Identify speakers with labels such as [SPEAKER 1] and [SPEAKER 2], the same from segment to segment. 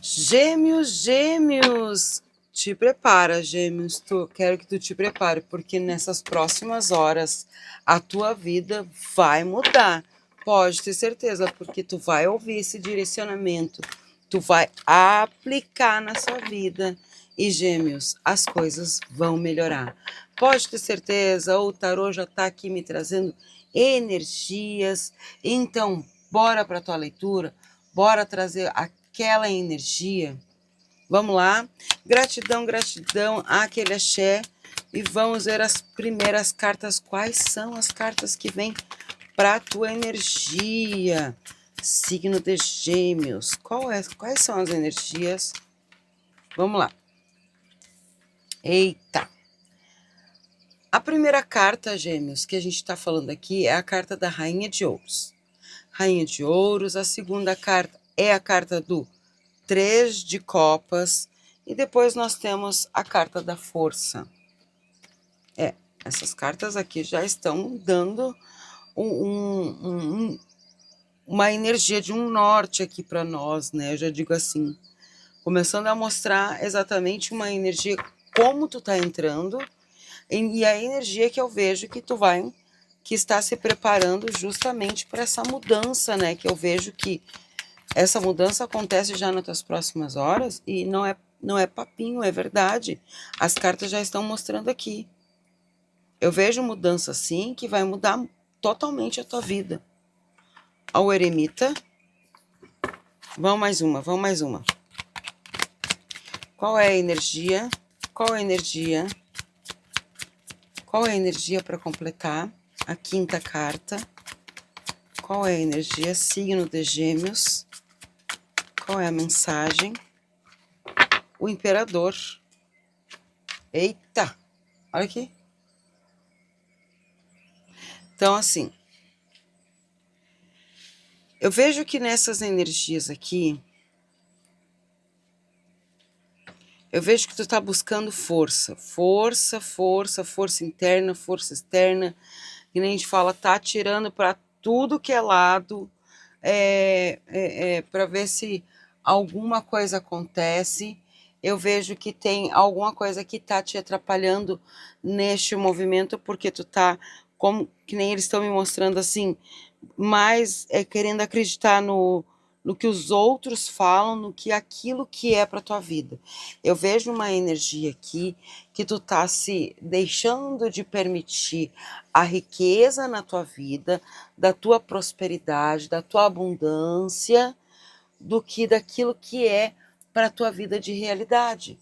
[SPEAKER 1] Gêmeos, gêmeos, te prepara, gêmeos, quero que tu te prepare, porque nessas próximas horas a tua vida vai mudar, pode ter certeza, porque tu vai ouvir esse direcionamento, tu vai aplicar na sua vida, e gêmeos, as coisas vão melhorar, pode ter certeza. O tarô já tá aqui me trazendo energias, então bora para tua leitura, bora trazer aquela energia. Vamos lá. Gratidão, gratidão àquele axé. E vamos ver as primeiras cartas. Quais são as cartas que vêm para a tua energia? Signo de Gêmeos. Quais são as energias? Vamos lá. Eita! A primeira carta, Gêmeos, que a gente está falando aqui é a carta da Rainha de Ouros. Rainha de Ouros. A segunda carta é a carta do 3 de Copas, e depois nós temos a carta da Força. Essas cartas aqui já estão dando uma energia de um norte aqui para nós, né? Eu já digo assim, começando a mostrar exatamente uma energia, como tu tá entrando, e a energia que eu vejo que está se preparando justamente para essa mudança, né? Que eu vejo que essa mudança acontece já nas tuas próximas horas, e não é papinho, é verdade. As cartas já estão mostrando aqui. Eu vejo mudança sim, que vai mudar totalmente a tua vida. Ao eremita. Vamos mais uma, vamos mais uma. Qual é a energia? Qual é a energia? Qual é a energia para completar? A quinta carta. Qual é a energia? Signo de Gêmeos. Qual é a mensagem? O Imperador. Eita! Olha aqui. Então, assim, eu vejo que nessas energias aqui, eu vejo que tu tá buscando força. Força, força, força interna, força externa. Que nem a gente fala, tá atirando para tudo que é lado, para ver se alguma coisa acontece. Eu vejo que tem alguma coisa que tá te atrapalhando neste movimento, porque tu tá, como que nem eles estão me mostrando assim, mais querendo acreditar no que os outros falam, no que aquilo que é para tua vida. Eu vejo uma energia aqui que tu tá se deixando de permitir a riqueza na tua vida, da tua prosperidade, da tua abundância, do que daquilo que é para tua vida de realidade.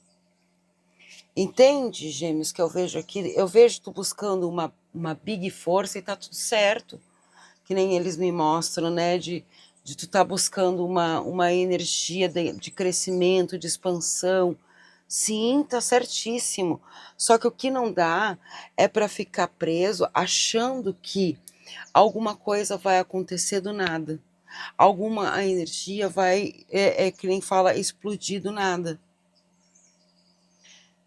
[SPEAKER 1] Entende, Gêmeos, que eu vejo aqui? Eu vejo tu buscando uma big força e tá tudo certo. Que nem eles me mostram, né, de tu tá buscando uma energia de crescimento, de expansão. Sim, tá certíssimo. Só que o que não dá é para ficar preso achando que alguma coisa vai acontecer do nada. Alguma energia vai, que nem fala, explodir do nada.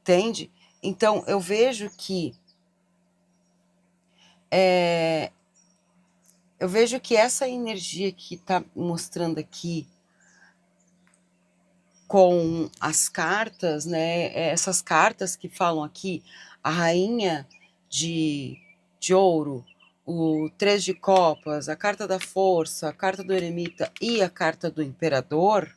[SPEAKER 1] Entende? Então, eu vejo que essa energia que está mostrando aqui com as cartas, né? Essas cartas que falam aqui, a rainha de ouro, o 3 de copas, a carta da força, a carta do eremita e a carta do imperador,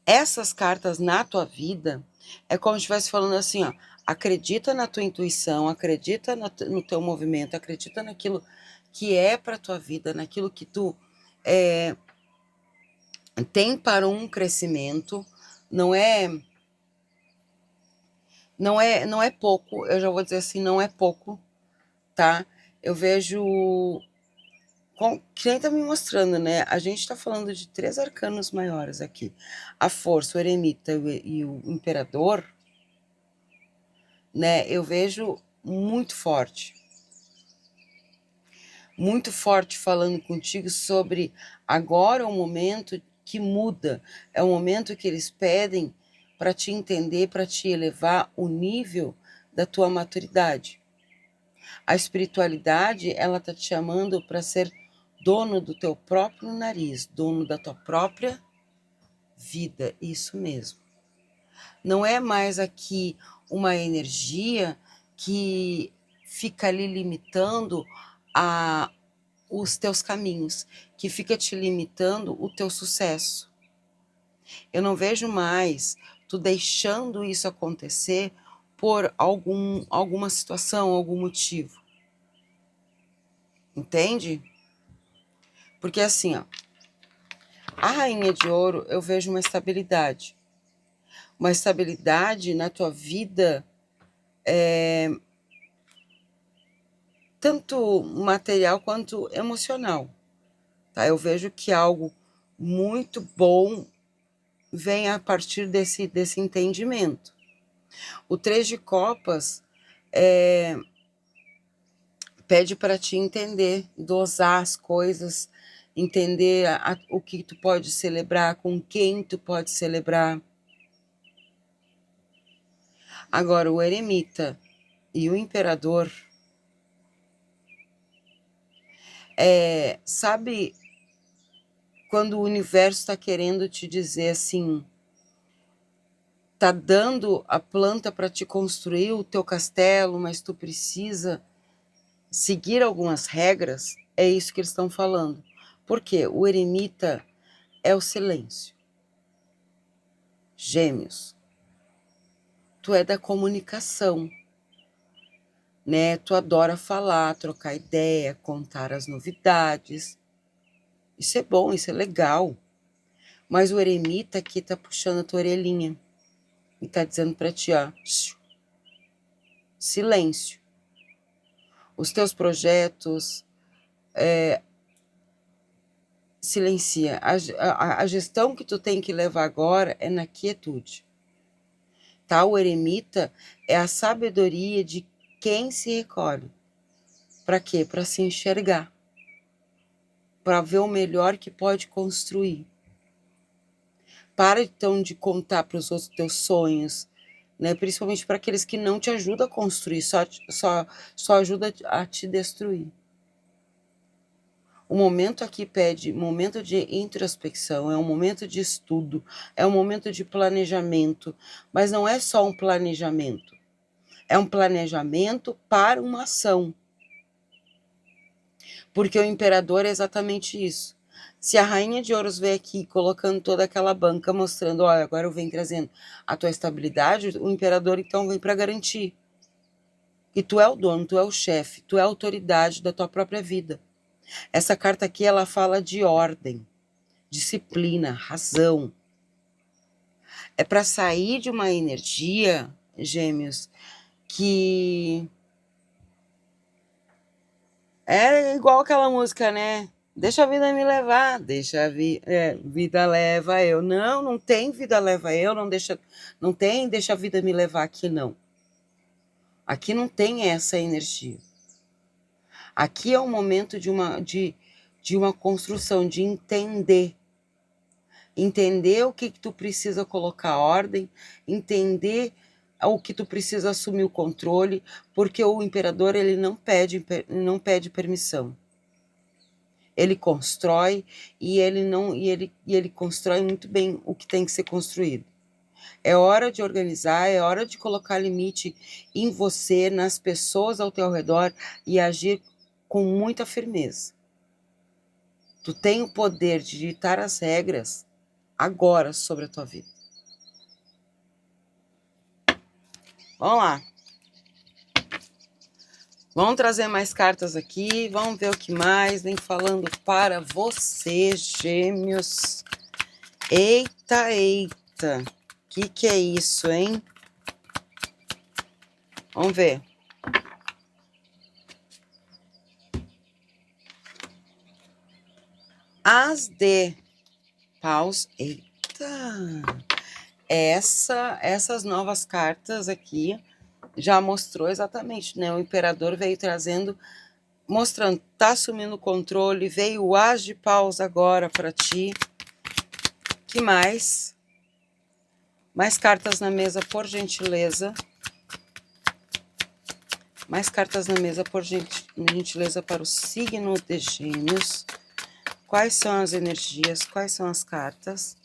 [SPEAKER 1] essas cartas na tua vida é como se estivesse falando assim, ó, acredita na tua intuição, acredita no teu movimento, acredita naquilo que é para tua vida, naquilo que tu tem para um crescimento. Não é pouco, eu já vou dizer assim, não é pouco, tá? Eu vejo, que nem tá me mostrando, né? A gente tá falando de 3 arcanos maiores aqui. A força, o eremita e o imperador, né? Eu vejo muito forte falando contigo sobre agora é um momento que muda, é um momento que eles pedem para te entender, para te elevar o nível da tua maturidade. A espiritualidade, ela tá te chamando para ser dono do teu próprio nariz, dono da tua própria vida, isso mesmo. Não é mais aqui uma energia que fica ali limitando os teus caminhos, que fica te limitando o teu sucesso. Eu não vejo mais tu deixando isso acontecer por alguma situação, algum motivo. Entende? Porque assim, ó, a Rainha de Ouro, eu vejo uma estabilidade. Uma estabilidade na tua vida, tanto material quanto emocional. Tá? Eu vejo que algo muito bom vem a partir desse entendimento. O 3 de Copas pede para te entender, dosar as coisas, entender o que tu pode celebrar, com quem tu pode celebrar. Agora, o eremita e o imperador, sabe quando o universo está querendo te dizer assim, tá dando a planta para te construir o teu castelo, mas tu precisa seguir algumas regras? É isso que eles estão falando. Por quê? O eremita é o silêncio. Gêmeos, tu é da comunicação, né? Tu adora falar, trocar ideia, contar as novidades. Isso é bom, isso é legal. Mas o eremita aqui tá puxando a tua orelhinha e tá dizendo para ti, ó, silêncio. Os teus projetos, silencia. A gestão que tu tem que levar agora é na quietude. Tá? O eremita é a sabedoria de quem se recolhe. Para quê? Para se enxergar. Para ver o melhor que pode construir. Para então de contar para os outros teus sonhos, né? Principalmente para aqueles que não te ajudam a construir, só ajuda a te destruir. O momento aqui pede momento de introspecção, é um momento de estudo, é um momento de planejamento, mas não é só um planejamento, é um planejamento para uma ação. Porque o imperador é exatamente isso. Se a Rainha de Ouros vem aqui colocando toda aquela banca, mostrando, olha, agora eu venho trazendo a tua estabilidade, o imperador então vem para garantir. E tu é o dono, tu é o chefe, tu é a autoridade da tua própria vida. Essa carta aqui, ela fala de ordem, disciplina, razão. É para sair de uma energia, Gêmeos, que é igual aquela música, né? Deixa a vida me levar, deixa a vida leva eu. Não tem vida leva eu, não tem deixa a vida me levar aqui, não. Aqui não tem essa energia. Aqui é o momento de uma construção, de entender. Entender o que tu precisa colocar ordem, entender o que tu precisa assumir o controle, porque o imperador ele não pede permissão. Ele constrói e ele constrói muito bem o que tem que ser construído. É hora de organizar, é hora de colocar limite em você, nas pessoas ao teu redor e agir com muita firmeza. Tu tem o poder de ditar as regras agora sobre a tua vida. Vamos lá. Vamos trazer mais cartas aqui, vamos ver o que mais vem falando para você, Gêmeos. Eita, eita. Que é isso, hein? Vamos ver. As de paus. Eita! Essas novas cartas aqui já mostrou exatamente, né? O imperador veio trazendo, mostrando, tá assumindo o controle, veio o as de paus agora para ti. Que mais? Mais cartas na mesa, por gentileza. Mais cartas na mesa, por gentileza, para o signo de Gêmeos. Quais são as energias? Quais são as cartas?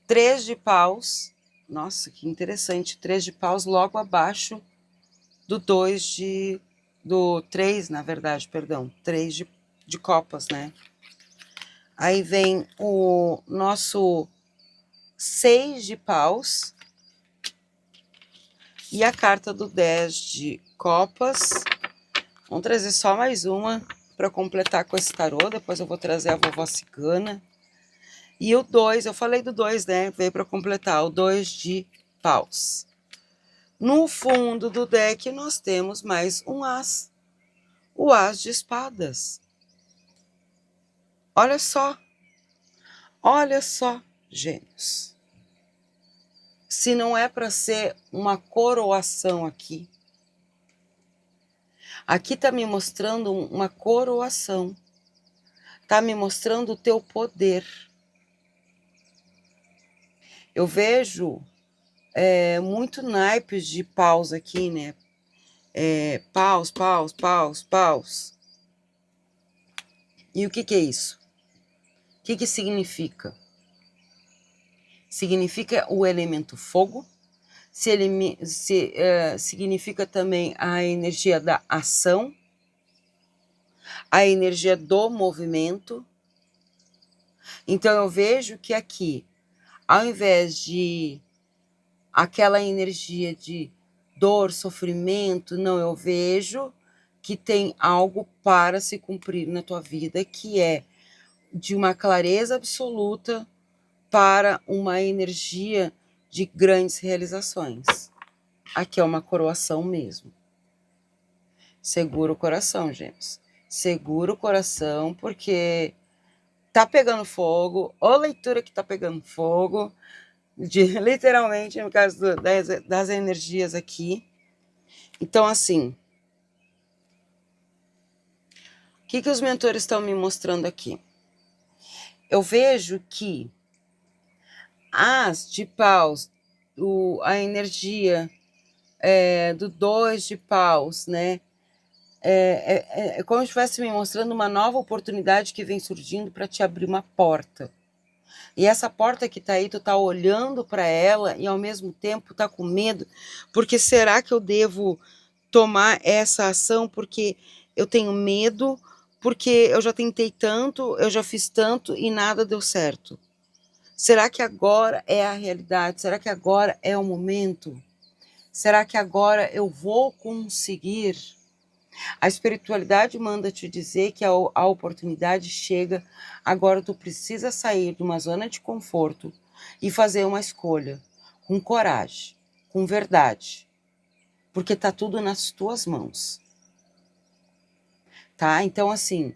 [SPEAKER 1] 3 de paus. Nossa, que interessante. 3 de paus logo abaixo do 2 de... do 3, na verdade, perdão. 3 de copas, né? Aí vem o nosso 6 de paus. E a carta do 10 de copas. Vamos trazer só mais uma para completar com esse tarô. Depois eu vou trazer a vovó cigana. E o 2, eu falei do 2, né? Veio para completar o 2 de paus. No fundo do deck nós temos mais um as. O as de espadas. Olha só. Olha só, gêmeos. Se não é para ser uma coroação aqui. Aqui está me mostrando uma coroação. Está me mostrando o teu poder. Eu vejo muito naipes de paus aqui, né? Paus, paus, paus, paus. E o que é isso? O que significa? Significa o elemento fogo, significa também a energia da ação, a energia do movimento. Então eu vejo que aqui, ao invés de aquela energia de dor, sofrimento, não, eu vejo que tem algo para se cumprir na tua vida, que é de uma clareza absoluta para uma energia de grandes realizações. Aqui é uma coroação mesmo. Segura o coração, gêmeos. Segura o coração, porque tá pegando fogo, ou leitura que tá pegando fogo, literalmente, no caso das energias aqui. Então, assim, o que os mentores estão me mostrando aqui? Eu vejo que as de paus, a energia do 2 de paus, né? É como se estivesse me mostrando uma nova oportunidade que vem surgindo para te abrir uma porta. E essa porta que tá aí, tu tá olhando para ela e ao mesmo tempo tá com medo, porque será que eu devo tomar essa ação porque eu tenho medo, porque eu já tentei tanto, eu já fiz tanto e nada deu certo? Será que agora é a realidade? Será que agora é o momento? Será que agora eu vou conseguir? A espiritualidade manda te dizer que a oportunidade chega, agora tu precisa sair de uma zona de conforto e fazer uma escolha com coragem, com verdade, porque tá tudo nas tuas mãos. Tá? Então, assim,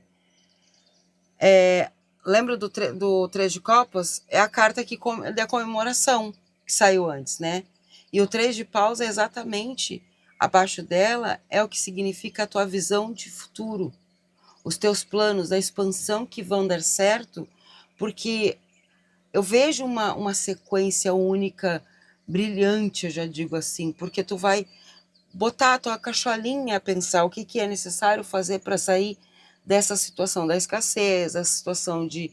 [SPEAKER 1] lembra do 3 de copas? É a carta da comemoração que saiu antes, né? E o 3 de paus é exatamente abaixo dela, é o que significa a tua visão de futuro, os teus planos, a expansão que vão dar certo, porque eu vejo uma sequência única, brilhante, eu já digo assim, porque tu vai botar a tua cacholinha a pensar o que é necessário fazer para sair dessa situação da escassez, a situação de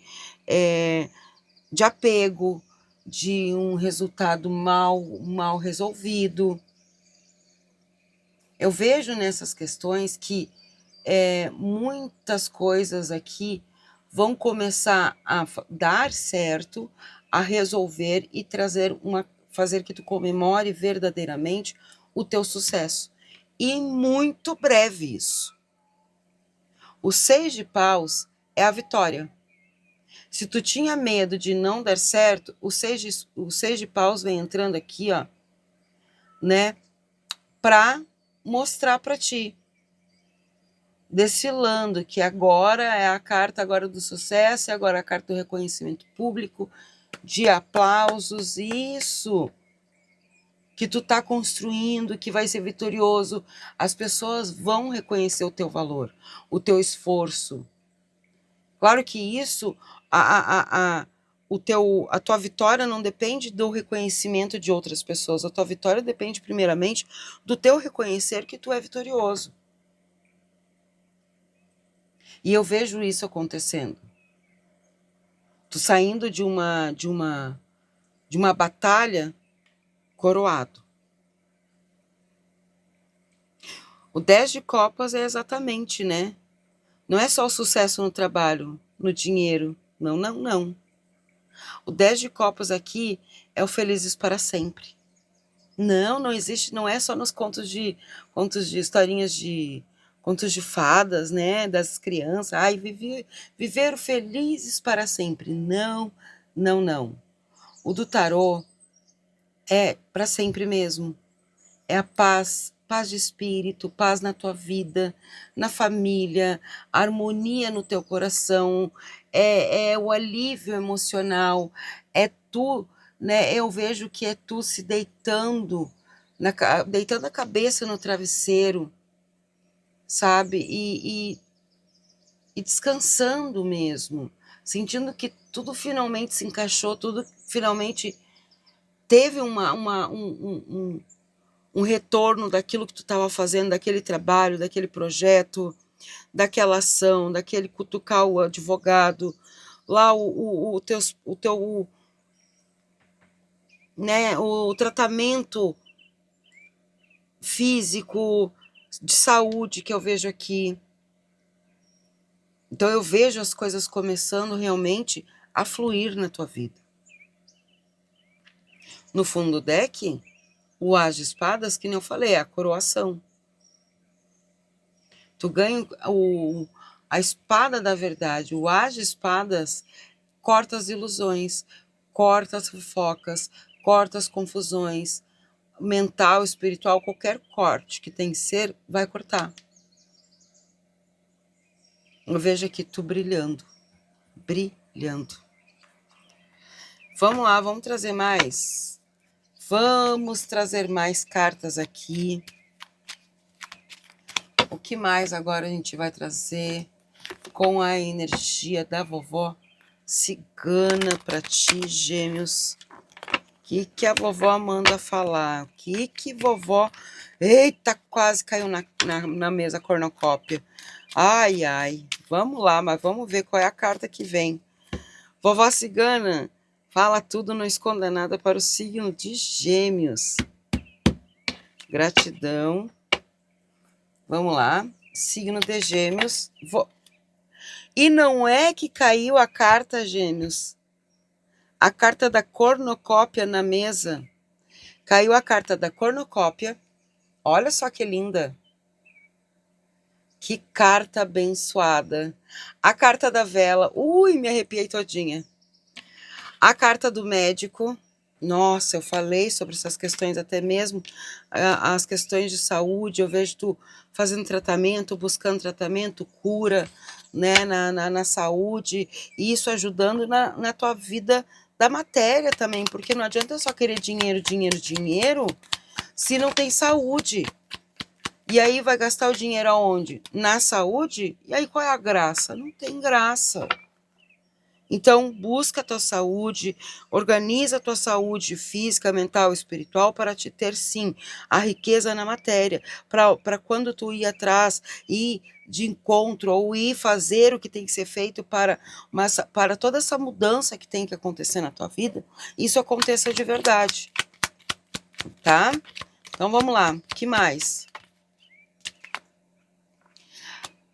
[SPEAKER 1] apego, de um resultado mal resolvido. Eu vejo nessas questões que muitas coisas aqui vão começar a dar certo, a resolver e fazer que tu comemore verdadeiramente o teu sucesso. E muito breve isso. O 6 de paus é a vitória. Se tu tinha medo de não dar certo, o 6 de paus vem entrando aqui, ó, né, para mostrar para ti, desfilando, que agora é a carta agora do sucesso, e agora a carta do reconhecimento público, de aplausos, isso que tu tá construindo, que vai ser vitorioso, as pessoas vão reconhecer o teu valor, o teu esforço. Claro que isso, a tua vitória não depende do reconhecimento de outras pessoas, a tua vitória depende primeiramente do teu reconhecer que tu é vitorioso. E eu vejo isso acontecendo. Tu saindo de uma de uma batalha, coroado. O 10 de copas é exatamente, né? Não é só o sucesso no trabalho, no dinheiro. Não, não, não. O 10 de copas aqui é o felizes para sempre. Não, não existe, não é só nos contos de historinhas de contos de fadas, né, das crianças. Ai, viver felizes para sempre. Não, não, não. O do tarô é para sempre mesmo. É a paz, paz de espírito, paz na tua vida, na família, harmonia no teu coração, é o alívio emocional, é tu, né? Eu vejo que é tu se deitando, deitando a cabeça no travesseiro, sabe? E descansando mesmo, sentindo que tudo finalmente se encaixou, tudo finalmente teve um retorno daquilo que tu estava fazendo, daquele trabalho, daquele projeto, daquela ação, daquele cutucar o advogado, lá o teu, né, o tratamento físico, de saúde que eu vejo aqui. Então eu vejo as coisas começando realmente a fluir na tua vida. No fundo do deck, o As de Espadas, que nem eu falei, é a coroação. Tu ganha a espada da verdade. O As de Espadas corta as ilusões, corta as fofocas, corta as confusões, mental, espiritual, qualquer corte que tem que ser, vai cortar. Eu vejo aqui tu brilhando, brilhando. Vamos lá, vamos trazer mais. Vamos trazer mais cartas aqui. O que mais agora a gente vai trazer com a energia da vovó cigana para ti, Gêmeos? O que a vovó manda falar? O que vovó... Eita, quase caiu na mesa a cornucópia. Ai, ai. Vamos lá, mas vamos ver qual é a carta que vem. Vovó cigana, fala tudo, não esconda nada para o signo de Gêmeos. Gratidão. Vamos lá. Signo de Gêmeos. E não é que caiu a carta, Gêmeos. A carta da cornucópia na mesa. Caiu a carta da cornucópia. Olha só que linda. Que carta abençoada. A carta da vela. Ui, me arrepiei todinha. A carta do médico. Nossa, eu falei sobre essas questões, até mesmo as questões de saúde. Eu vejo tu fazendo tratamento, buscando tratamento, cura, né, na saúde. E isso ajudando na tua vida da matéria também. Porque não adianta só querer dinheiro, dinheiro, dinheiro, se não tem saúde. E aí vai gastar o dinheiro aonde? Na saúde? E aí qual é a graça? Não tem graça. Então, busca a tua saúde, organiza a tua saúde física, mental e espiritual para te ter, sim, a riqueza na matéria. Para quando tu ir atrás, ir de encontro ou ir fazer o que tem que ser feito para toda essa mudança que tem que acontecer na tua vida, isso aconteça de verdade. Tá? Então, vamos lá. O que mais?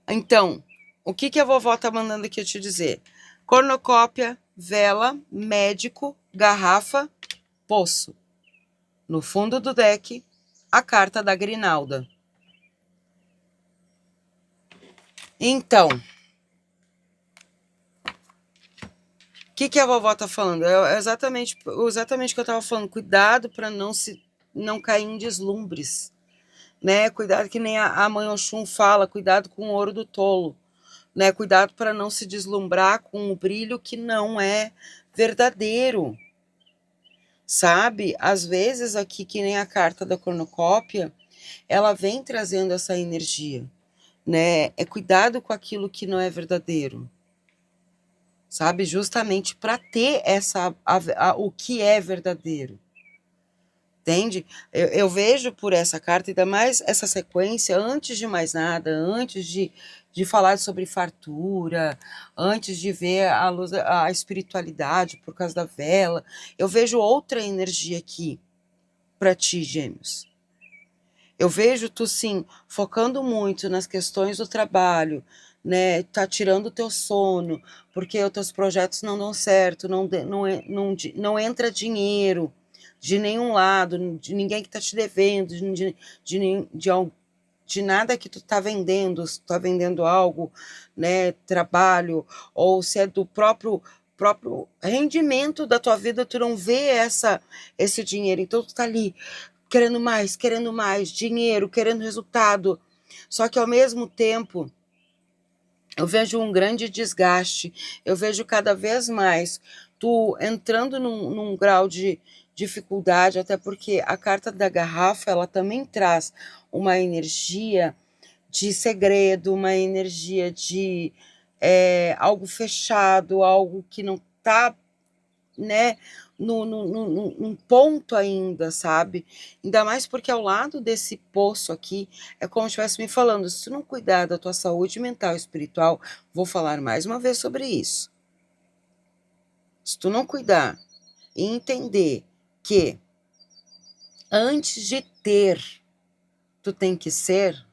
[SPEAKER 1] Então, o que a vovó tá mandando aqui eu te dizer? Cornucópia, vela, médico, garrafa, poço. No fundo do deck, a carta da Grinalda. Então, o que a vovó tá falando? É exatamente o que eu tava falando. Cuidado para não cair em deslumbres, né? Cuidado que nem a mãe Oxum fala, cuidado com o ouro do tolo. Né? Cuidado para não se deslumbrar com o brilho que não é verdadeiro, sabe? Às vezes aqui, que nem a carta da cornucópia, ela vem trazendo essa energia, né? É cuidado com aquilo que não é verdadeiro, sabe? Justamente para ter o que é verdadeiro, entende? Eu vejo por essa carta, ainda mais essa sequência, antes de mais nada, antes de falar sobre fartura, antes de ver a luz, a espiritualidade por causa da vela, eu vejo outra energia aqui para ti, Gêmeos. Eu vejo tu, sim, focando muito nas questões do trabalho, né? Tá tirando o teu sono, porque os teus projetos não dão certo, não entra dinheiro de nenhum lado, de ninguém que tá te devendo, de nada que tu tá vendendo, se tu tá vendendo algo, né? Trabalho, ou se é do próprio rendimento da tua vida, tu não vê esse dinheiro, então tu tá ali querendo mais dinheiro, querendo resultado. Só que ao mesmo tempo, eu vejo um grande desgaste, eu vejo cada vez mais tu entrando num grau de dificuldade, até porque a carta da garrafa, ela também traz uma energia de segredo, uma energia de algo fechado, algo que não tá, né, num ponto ainda, sabe? Ainda mais porque ao lado desse poço aqui, é como se estivesse me falando, se tu não cuidar da tua saúde mental e espiritual, vou falar mais uma vez sobre isso. Se tu não cuidar e entender que antes de ter, tu tem que ser,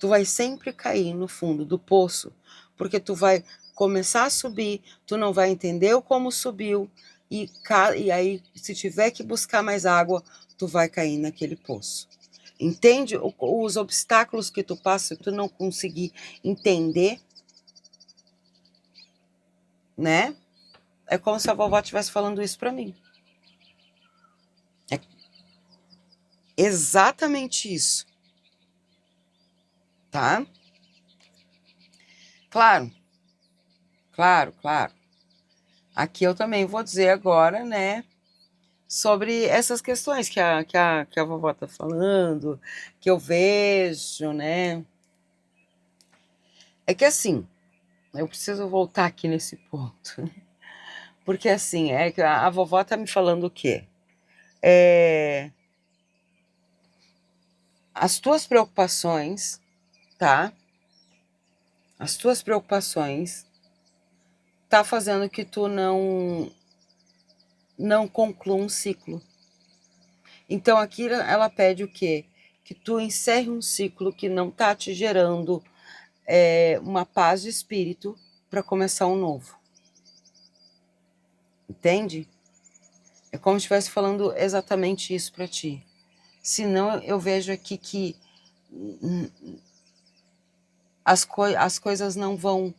[SPEAKER 1] tu vai sempre cair no fundo do poço, porque tu vai começar a subir, tu não vai entender o como subiu, e aí, se tiver que buscar mais água, tu vai cair naquele poço. Entende os obstáculos que tu passa, tu não conseguir entender, né? É como se a vovó estivesse falando isso para mim. É exatamente isso, tá? Claro, claro, claro. Aqui eu também vou dizer agora, né, sobre essas questões que a vovó tá falando, que eu vejo, né? É que assim, eu preciso voltar aqui nesse ponto, porque assim, é que a vovó tá me falando o quê? As tuas preocupações, tá? As tuas preocupações tá fazendo que tu não conclua um ciclo. Então aqui ela pede o quê? Que tu encerre um ciclo que não tá te gerando uma paz de espírito para começar um novo. Entende? É como se estivesse falando exatamente isso para ti. Senão eu vejo aqui que as coisas não vão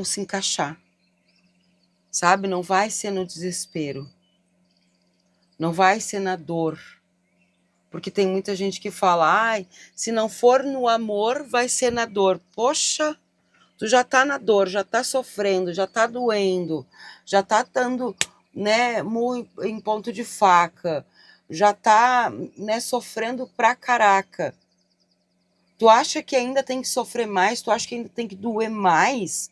[SPEAKER 1] se encaixar. Sabe? Não vai ser no desespero. Não vai ser na dor. Porque tem muita gente que fala, ai, se não for no amor, vai ser na dor. Poxa, tu já tá na dor, já tá sofrendo, já tá doendo, já tá estando, né, muito em ponto de faca, já tá, né, sofrendo pra caraca. Tu acha que ainda tem que sofrer mais? Tu acha que ainda tem que doer mais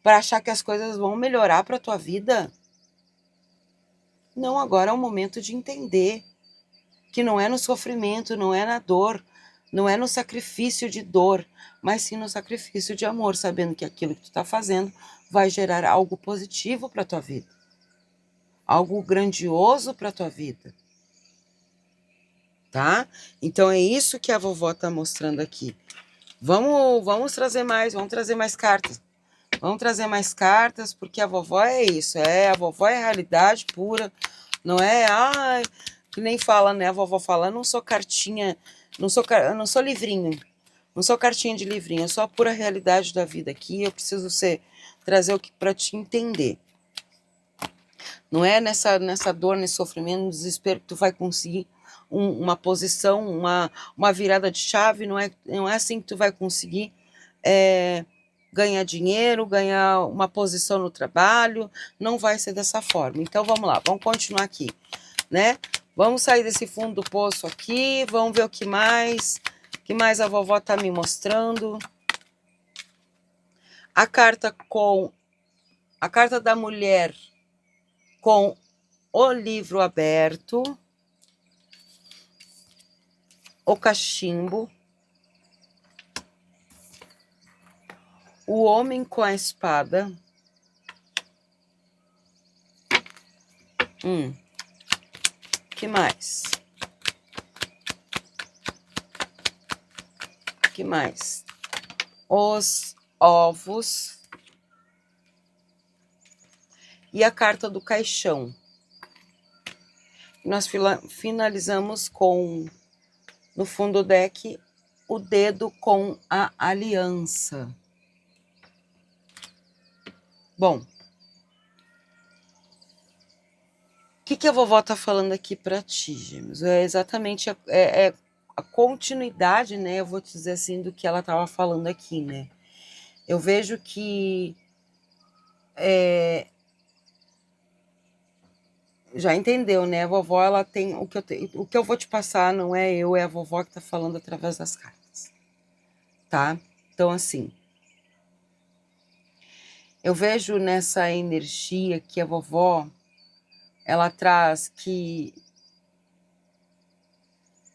[SPEAKER 1] para achar que as coisas vão melhorar para tua vida? Não, agora é o momento de entender que não é no sofrimento, não é na dor, não é no sacrifício de dor, mas sim no sacrifício de amor, sabendo que aquilo que tu está fazendo vai gerar algo positivo para tua vida, algo grandioso para tua vida, tá? Então é isso que a vovó está mostrando aqui. Vamos trazer mais cartas. Vamos trazer mais cartas, porque a vovó é isso, a vovó é realidade pura, não é, ai, que nem fala, né, a vovó fala, eu não sou cartinha, eu não sou livrinho, não sou cartinha de livrinho, eu sou a pura realidade da vida aqui, eu preciso trazer o que para te entender. Não é nessa dor, nesse sofrimento, no desespero que tu vai conseguir uma posição, uma virada de chave, não é assim que tu vai conseguir ganhar dinheiro, ganhar uma posição no trabalho, não vai ser dessa forma. Então vamos lá, vamos continuar aqui, né? Vamos sair desse fundo do poço aqui, vamos ver o que mais a vovó tá me mostrando. A carta da mulher com o livro aberto, o cachimbo, o homem com a espada, que mais? Que mais? Os ovos e a carta do caixão. Nós finalizamos com, no fundo do deck, o dedo com a aliança. Bom, o que a vovó tá falando aqui para ti, Gêmeos? É exatamente a continuidade, né? Eu vou te dizer assim, do que ela estava falando aqui, né? Eu vejo que já entendeu, né? A vovó, ela tem o que eu vou te passar, não é eu, é a vovó que tá falando através das cartas, tá? Então, assim, eu vejo nessa energia que a vovó, ela traz que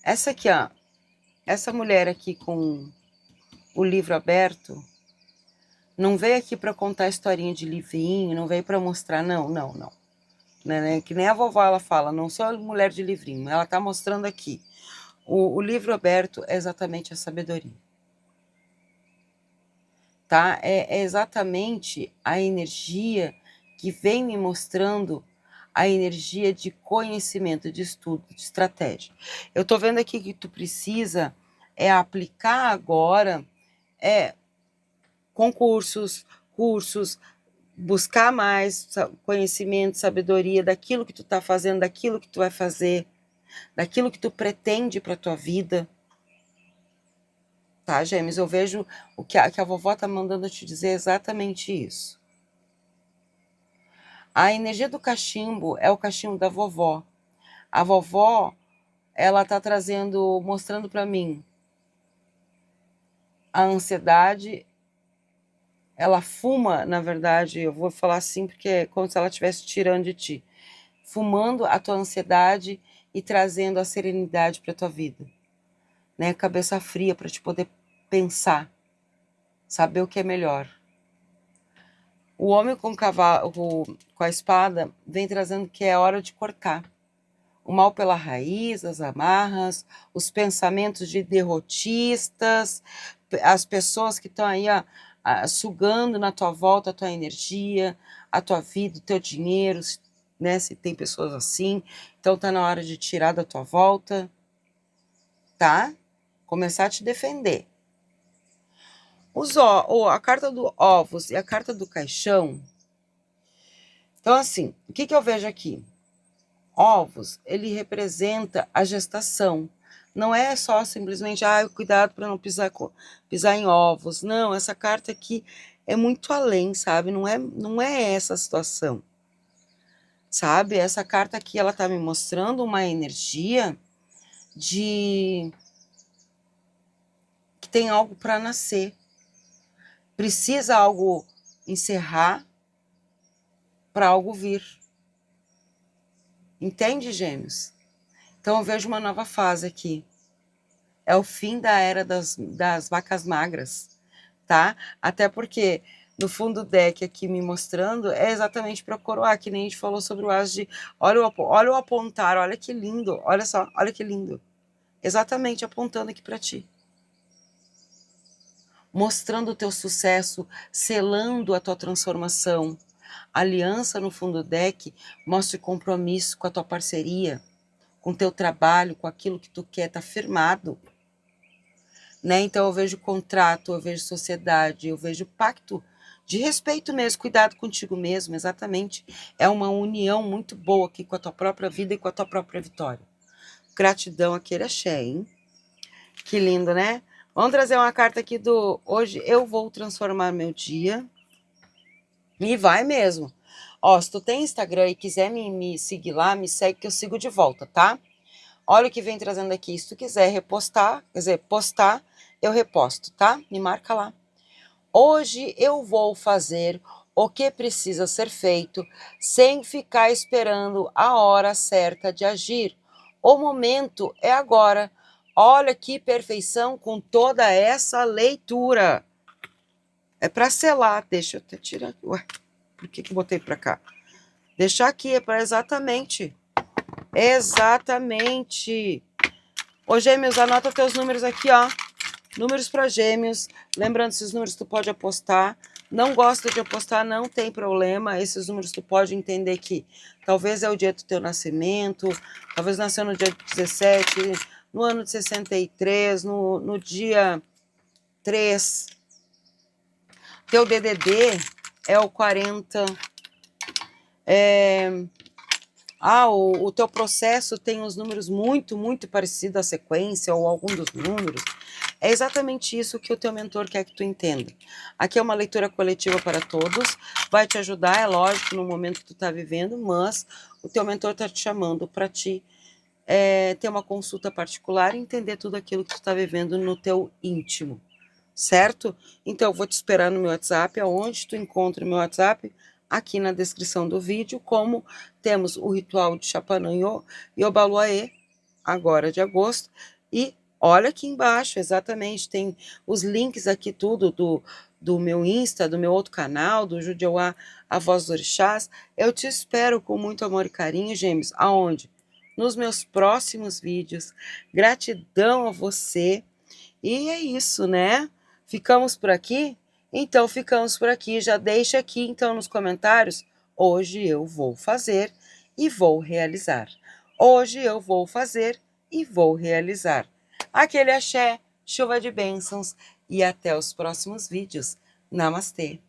[SPEAKER 1] essa aqui, ó, essa mulher aqui com o livro aberto, não veio aqui para contar historinha de livrinho, não veio para mostrar, não. Né? Que nem a vovó, ela fala, não sou mulher de livrinho, ela tá mostrando aqui. O livro aberto é exatamente a sabedoria. Tá? É exatamente a energia que vem me mostrando a energia de conhecimento, de estudo, de estratégia. Eu tô vendo aqui que tu precisa aplicar agora concursos, cursos, buscar mais conhecimento, sabedoria daquilo que tu tá fazendo, daquilo que tu vai fazer, daquilo que tu pretende para tua vida. Tá, Gêmeos? Eu vejo o que a vovó tá mandando te dizer exatamente isso. A energia do cachimbo é o cachimbo da vovó. A vovó, ela tá trazendo, mostrando para mim a ansiedade. Ela fuma, na verdade, eu vou falar assim porque é como se ela estivesse tirando de ti. Fumando a tua ansiedade e trazendo a serenidade para tua vida. Né? Cabeça fria para te poder pensar, saber o que é melhor. O homem com com a espada vem trazendo que é hora de cortar. O mal pela raiz, as amarras, os pensamentos de derrotistas, as pessoas que estão aí sugando na tua volta a tua energia, a tua vida, o teu dinheiro, né? Se tem pessoas assim, então tá na hora de tirar da tua volta, tá? Começar a te defender. A carta do ovos e a carta do caixão. Então, assim, o que eu vejo aqui? Ovos, ele representa a gestação. Não é só simplesmente, cuidado para não pisar em ovos. Não, essa carta aqui é muito além, sabe? Não é essa a situação. Sabe? Essa carta aqui, ela tá me mostrando uma energia de que tem algo para nascer. Precisa algo encerrar para algo vir. Entende, Gêmeos? Então eu vejo uma nova fase aqui. É o fim da era das vacas magras, tá? Até porque no fundo do deck aqui me mostrando é exatamente para coroar, que nem a gente falou sobre o as de... Olha o apontar, olha que lindo, olha só, olha que lindo. Exatamente apontando aqui para ti. Mostrando o teu sucesso, selando a tua transformação. Aliança no fundo do deck mostra compromisso com a tua parceria, com o teu trabalho, com aquilo que tu quer, tá firmado. Né? Então eu vejo contrato, eu vejo sociedade, eu vejo pacto de respeito mesmo, cuidado contigo mesmo, exatamente. É uma união muito boa aqui com a tua própria vida e com a tua própria vitória. Gratidão, aquele axé, hein? Que lindo, né? Vamos trazer uma carta aqui do hoje eu vou transformar meu dia. E vai mesmo. Ó, se tu tem Instagram e quiser me seguir lá, me segue que eu sigo de volta, tá? Olha o que vem trazendo aqui. Se tu quiser repostar, quer dizer, postar, eu reposto, tá? Me marca lá. Hoje eu vou fazer o que precisa ser feito sem ficar esperando a hora certa de agir. O momento é agora. Olha que perfeição com toda essa leitura. É para selar. Deixa eu até tirar. Ué, por que eu botei para cá? Deixar aqui, é para exatamente. Exatamente. Ô, Gêmeos, anota teus números aqui, ó. Números para Gêmeos. Lembrando, esses números tu pode apostar. Não gosta de apostar, não tem problema. Esses números tu pode entender que talvez é o dia do teu nascimento, talvez nasceu no dia 17, no ano de 63, no dia 3. Teu DDD é o 40. O teu processo tem os números muito, muito parecidos à sequência ou algum dos números. É exatamente isso que o teu mentor quer que tu entenda. Aqui é uma leitura coletiva para todos, vai te ajudar, é lógico, no momento que tu está vivendo, mas o teu mentor está te chamando para ti ter uma consulta particular e entender tudo aquilo que tu está vivendo no teu íntimo, certo? Então, eu vou te esperar no meu WhatsApp. Aonde tu encontra o meu WhatsApp? Aqui na descrição do vídeo, como temos o ritual de Chapanã e Obaluaê, agora de agosto, e olha aqui embaixo, exatamente, tem os links aqui tudo do meu Insta, do meu outro canal, do Judiauá, a Voz dos Orixás. Eu te espero com muito amor e carinho, Gêmeos. Aonde? Nos meus próximos vídeos. Gratidão a você. E é isso, né? Ficamos por aqui? Então ficamos por aqui. Já deixa aqui então nos comentários. Hoje eu vou fazer e vou realizar. Hoje eu vou fazer e vou realizar. Aquele axé, chuva de bênçãos e até os próximos vídeos. Namastê!